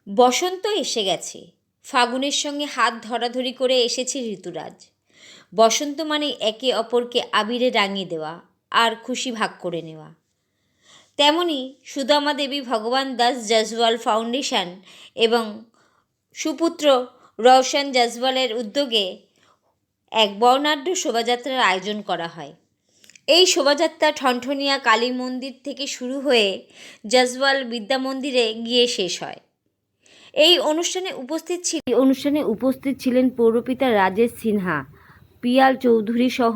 বসন্ত এসে গেছে। ফাগুনের সঙ্গে হাত ধরাধরি করে এসেছে ঋতুরাজ। বসন্ত মানে একে অপরকে আবিরে রাঙিয়ে দেওয়া আর খুশি ভাগ করে নেওয়া। তেমনি সুদামা দেবী ভগবান দাস জসওয়াল ফাউন্ডেশন এবং সুপুত্র রওশন জসওয়ালের উদ্যোগে এক বর্ণাঢ্য শোভাযাত্রার আয়োজন করা হয়। এই শোভাযাত্রা ঠনঠনিয়া কালী মন্দির থেকে শুরু হয়ে জসওয়াল বিদ্যা মন্দিরে গিয়ে শেষ হয়। এই অনুষ্ঠানে উপস্থিত ছিলেন পৌরপিতা রাজেশ সিনহা, পিয়াল চৌধুরী সহ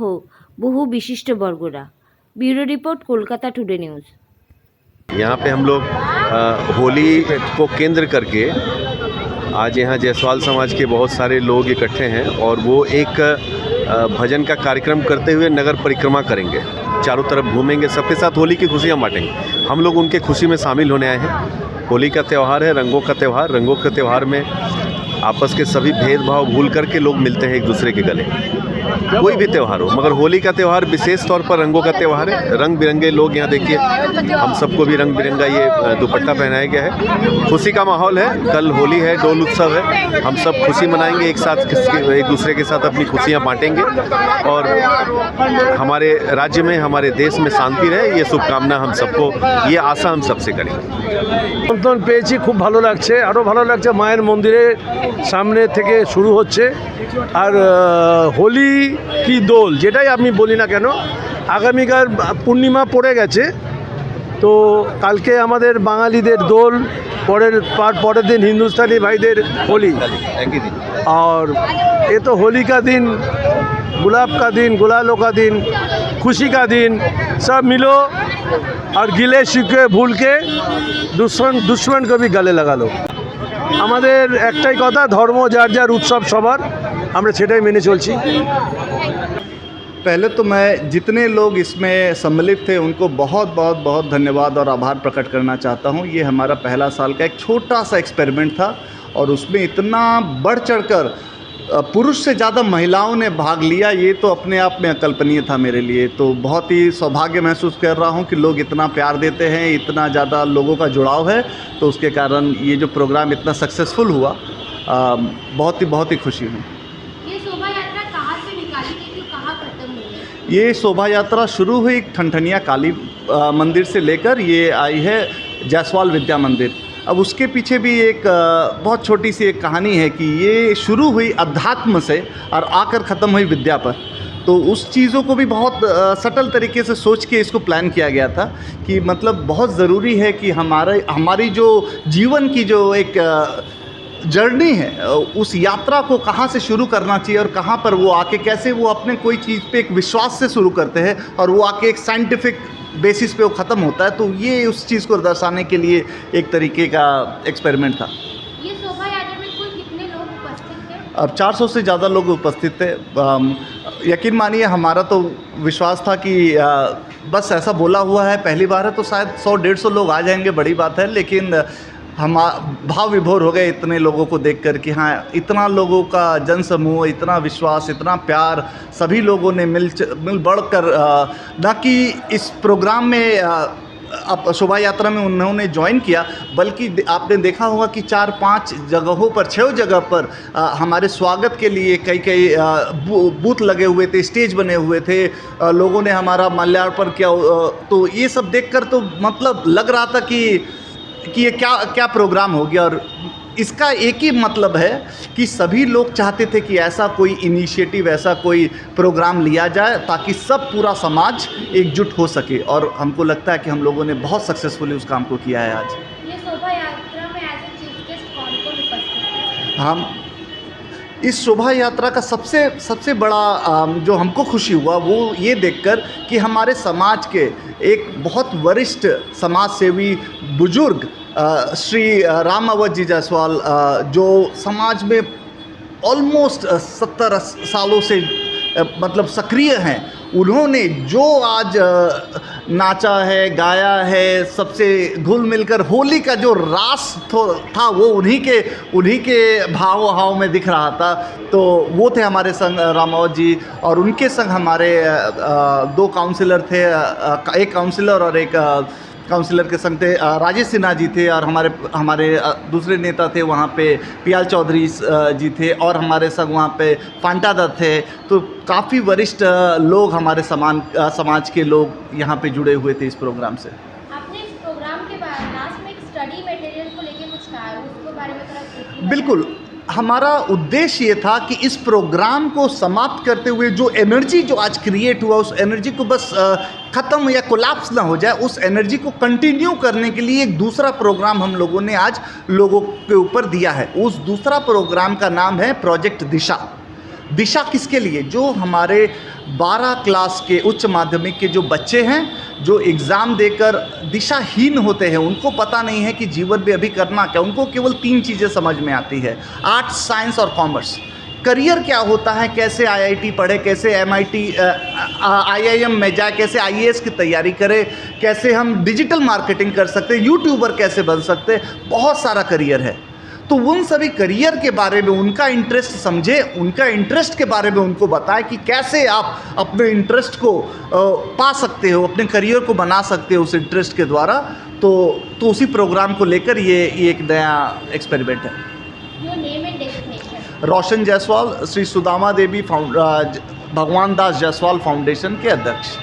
বহু বিশিষ্টবর্গরা। Bureau report, Kolkata today news. यहाँ पे हम लोग होली को केंद्र करके आज यहाँ जायसवाल समाज के बहुत सारे लोग इकट्ठे हैं और वो एक भजन का कार्यक्रम करते हुए नगर परिक्रमा करेंगे, चारों तरफ घूमेंगे, सबके साथ होली की खुशियाँ बांटेंगे। हम लोग उनके खुशी में शामिल होने आए हैं। होली का त्यौहार है, रंगों का त्यौहार। रंगों के त्यौहार में आपस के सभी भेदभाव भूल करके लोग मिलते हैं एक दूसरे के गले। कोई भी त्यौहार हो, मगर होली का त्यौहार विशेष तौर पर रंगों का त्यौहार है। रंग बिरंगे लोग यहाँ देखिए, हम सबको भी रंग बिरंगा ये दुपट्टा पहनाया गया है। खुशी का माहौल है। कल होली है, डोल उत्सव है। हम सब खुशी मनाएंगे, एक दूसरे के साथ अपनी खुशियाँ बांटेंगे और हमारे राज्य में, हमारे देश में शांति रहे, ये शुभकामना हम सबको, ये आशा हम सबसे करेंगे। আমন্ত্রণ পেয়েছি, খুব ভালো লাগছে। আরও ভালো লাগছে মায়ের মন্দিরের সামনে থেকে শুরু হচ্ছে। আর হোলি কি দোল, যেটাই আমি বলি না কেন, আগামীকাল পূর্ণিমা পড়ে গেছে, তো কালকে আমাদের বাঙালিদের দোল, পরের दिन हिंदुस्तानी भाईদের होली। और ये तो होली का दिन, गुलाब का दिन, गुलालों का दिन, खुशी का दिन। सब मिलो और गिले शिकवे भूल के दुश्मन को भी गले लगा लो। আমাদের একটাই কথা, ধর্ম যার যার উৎসব সবার, আমরা সেটাই মেনে চলছি। पहले तो मैं जितने लोग इसमें सम्मिलित थे उनको बहुत बहुत बहुत धन्यवाद और आभार प्रकट करना चाहता हूँ। ये हमारा पहला साल का एक छोटा सा एक्सपेरिमेंट था और उसमें इतना बढ़ चढ़कर पुरुष से ज़्यादा महिलाओं ने भाग लिया, ये तो अपने आप में अकल्पनीय था मेरे लिए। तो बहुत ही सौभाग्य महसूस कर रहा हूँ कि लोग इतना प्यार देते हैं, इतना ज़्यादा लोगों का जुड़ाव है, तो उसके कारण ये जो प्रोग्राम इतना सक्सेसफुल हुआ, बहुत ही खुशी हूँ। ये शोभा यात्रा शुरू हुई ठनठनिया काली मंदिर से लेकर ये आई है जायसवाल विद्या मंदिर। अब उसके पीछे भी एक बहुत छोटी सी एक कहानी है कि ये शुरू हुई अध्यात्म से और आकर ख़त्म हुई विद्या पर। तो उस चीज़ों को भी बहुत सटल तरीके से सोच के इसको प्लान किया गया था कि मतलब बहुत ज़रूरी है कि हमारी जो जीवन की जो एक जर्नी है, उस यात्रा को कहाँ से शुरू करना चाहिए और कहाँ पर वो आके कैसे वो अपने कोई चीज़ पे एक विश्वास से शुरू करते हैं और वो आके एक साइंटिफिक बेसिस पे वो ख़त्म होता है। तो ये उस चीज़ को दर्शाने के लिए एक तरीके का एक्सपेरिमेंट था। ये शोभा यात्रा में कुल कितने लोग उपस्थित थे? अब 400 से ज़्यादा लोग उपस्थित थे। यकीन मानिए, हमारा तो विश्वास था कि बस ऐसा बोला हुआ है, पहली बार है तो शायद 100-150 लोग आ जाएंगे, बड़ी बात है। लेकिन हम भाव विभोर हो गए इतने लोगों को देखकर कि हाँ, इतना लोगों का जनसमूह, इतना विश्वास, इतना प्यार, सभी लोगों ने मिल बढ़कर न कि इस प्रोग्राम में अब शोभा यात्रा में उन्होंने ज्वाइन किया, बल्कि आपने देखा होगा कि 4-5 जगहों पर, 6 जगह पर हमारे स्वागत के लिए कई बूथ लगे हुए थे, स्टेज बने हुए थे, लोगों ने हमारा माल्यार्पण किया। तो ये सब देखकर तो मतलब लग रहा था कि ये क्या प्रोग्राम हो गया। और इसका एक ही मतलब है कि सभी लोग चाहते थे कि ऐसा कोई इनिशिएटिव, ऐसा कोई प्रोग्राम लिया जाए ताकि सब पूरा समाज एकजुट हो सके। और हमको लगता है कि हम लोगों ने बहुत सक्सेसफुली उस काम को किया है आज। ये शोभा यात्रा में एज ए चीफ गेस्ट कौन उपस्थित थे? हम इस शोभा यात्रा का सबसे बड़ा जो हमको खुशी हुआ वो ये देखकर कि हमारे समाज के एक बहुत वरिष्ठ समाज सेवी बुजुर्ग श्री राम अवध जी जायसवाल, जो समाज में ऑलमोस्ट 70 सालों से मतलब सक्रिय हैं, उन्होंने जो आज नाचा है, गाया है, सबसे घुल मिलकर होली का जो रास था वो उन्हीं के भाव में दिख रहा था। तो वो थे हमारे संग रामावत जी, और उनके संग हमारे 2 काउंसिलर थे, एक काउंसिलर और एक काउंसिलर के संग थे, राजेश सिन्हा जी थे, और हमारे दूसरे नेता थे वहाँ पे पियाल चौधरी जी थे, और हमारे संग वहाँ पे फांटा दत्त थे। तो काफ़ी वरिष्ठ लोग, हमारे समाज के लोग यहाँ पे जुड़े हुए थे इस प्रोग्राम से। आपने इस प्रोग्राम के बाद लास्ट में एक स्टडी मटेरियल को लेके कुछ कहा है, उसके बारे में थोड़ा quickly बताएं। बिल्कुल, हमारा उद्देश्य ये था कि इस प्रोग्राम को समाप्त करते हुए जो एनर्जी जो आज क्रिएट हुआ, उस एनर्जी को बस ख़त्म या कोलैप्स ना हो जाए, उस एनर्जी को कंटिन्यू करने के लिए एक दूसरा प्रोग्राम हम लोगों ने आज लोगों के ऊपर दिया है। उस दूसरा प्रोग्राम का नाम है प्रोजेक्ट दिशा। दिशा किसके लिए? जो हमारे 12 क्लास के उच्च माध्यमिक के जो बच्चे हैं, जो एग्ज़ाम देकर दिशाहीन होते हैं, उनको पता नहीं है कि जीवन में अभी करना क्या। उनको केवल 3 चीज़ें समझ में आती है, आर्ट्स, साइंस और कॉमर्स। करियर क्या होता है, कैसे IIT पढ़े, कैसे MIT IIM में जाए, कैसे IAS की तैयारी करे, कैसे हम डिजिटल मार्केटिंग कर सकते, यूट्यूबर कैसे बन सकते, बहुत सारा करियर है। तो उन सभी करियर के बारे में उनका इंटरेस्ट समझे, उनका इंटरेस्ट के बारे में उनको बताएं कि कैसे आप अपने इंटरेस्ट को पा सकते हो, अपने करियर को बना सकते हो उस इंटरेस्ट के द्वारा। तो उसी प्रोग्राम को लेकर ये एक नया एक्सपेरिमेंट है। Your name and designation. रोशन जायसवाल, श्री सुदामा देवी भगवान दास जायसवाल फाउंडेशन के अध्यक्ष।